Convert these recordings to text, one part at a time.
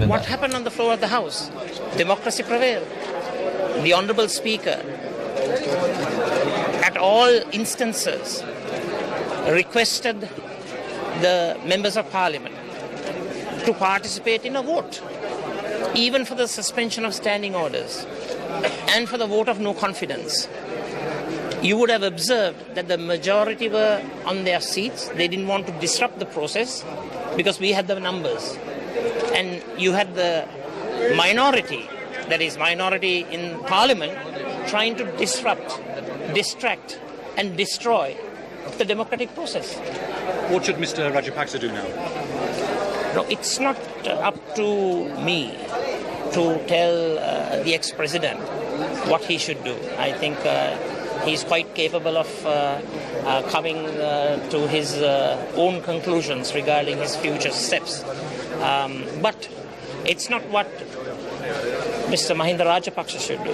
What happened on the floor of the House? Democracy prevailed. The Honourable Speaker, at all instances, requested the members of Parliament to participate in a vote, even for the suspension of standing orders and for the vote of no confidence. You would have observed that the majority were on their seats. They didn't want to disrupt the process because we had the numbers. And you had the minority, that is minority in Parliament, trying to disrupt, distract and destroy the democratic process. What should Mr. Rajapaksa do now? No, it's not up to me to tell the ex-president what he should do. I think he's quite capable of coming to his own conclusions regarding his future steps. But it's not what Mr. Mahinda Rajapaksa should do.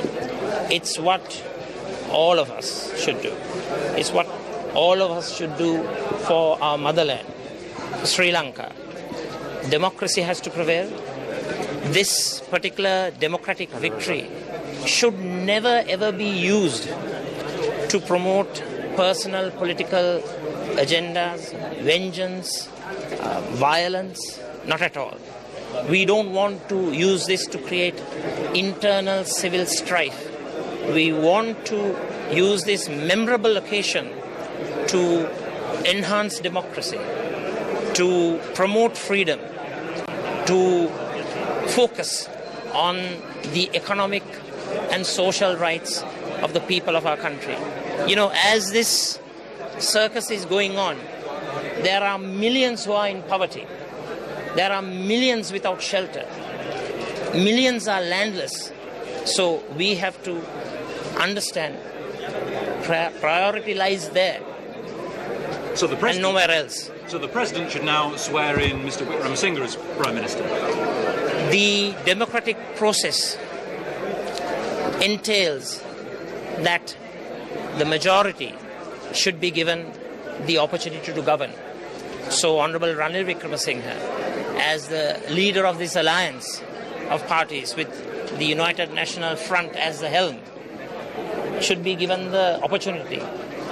It's what all of us should do. It's what all of us should do for our motherland, Sri Lanka. Democracy has to prevail. This particular democratic victory should never ever be used to promote personal political agendas, vengeance, violence. Not at all. We don't want to use this to create internal civil strife. We want to use this memorable occasion to enhance democracy, to promote freedom, to focus on the economic and social rights of the people of our country. You know, as this circus is going on, there are millions who are in poverty. There are millions without shelter. Millions are landless. So we have to understand priority lies there and nowhere else. So the President should now swear in Mr. Wickramasinghe as Prime Minister. The democratic process entails that the majority should be given the opportunity to govern. So Honourable Ranil Wickramasinghe, as the leader of this alliance of parties with the United National Front as the helm, should be given the opportunity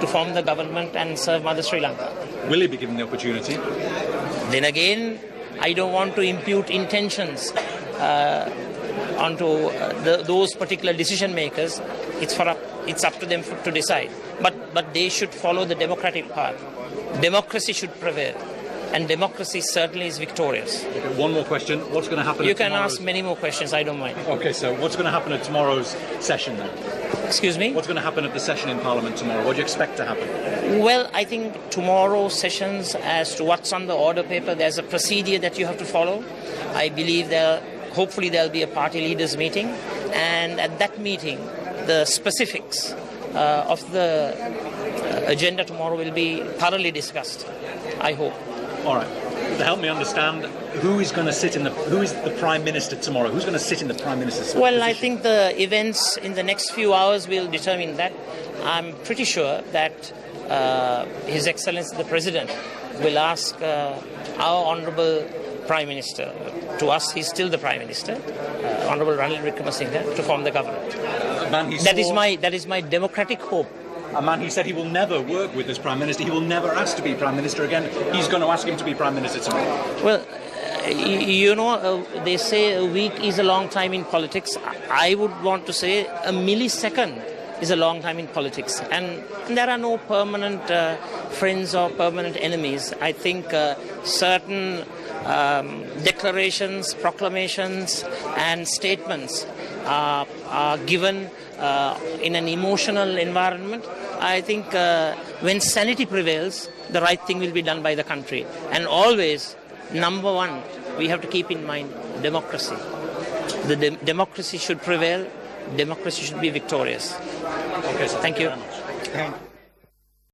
to form the government and serve Mother Sri Lanka. Will he be given the opportunity? Then again, I don't want to impute intentions onto those particular decision makers. It's up to them to decide. But they should follow the democratic path. Democracy should prevail. And democracy certainly is victorious. Okay, one more question. What's going to happen? You can ask many more questions, I don't mind. Okay, so what's going to happen at tomorrow's session then? Excuse me? What's going to happen at the session in Parliament tomorrow? What do you expect to happen? Well, I think tomorrow's sessions, as to what's on the order paper, there's a procedure that you have to follow. I believe hopefully there'll be a party leaders meeting, and at that meeting, the specifics of the agenda tomorrow will be thoroughly discussed, I hope. All right. To help me understand, who is the Prime Minister tomorrow? Who's going to sit in the Prime Minister's position? Well, I think the events in the next few hours will determine that. I'm pretty sure that His Excellency the President will ask our Honourable Prime Minister, to us he's still the Prime Minister, Honourable Ranil Wickramasinghe, to form the government. That is my democratic hope. A man, he said he will never work with as Prime Minister. He will never ask to be Prime Minister again. He's going to ask him to be Prime Minister tomorrow. Well, you know, they say a week is a long time in politics. I would want to say a millisecond is a long time in politics. And there are no permanent friends or permanent enemies. I think certain declarations, proclamations and statements are given in an emotional environment. I think when sanity prevails, the right thing will be done by the country. And always, number one, we have to keep in mind democracy. The democracy should prevail. Democracy should be victorious. Okay, so thank you. Very much.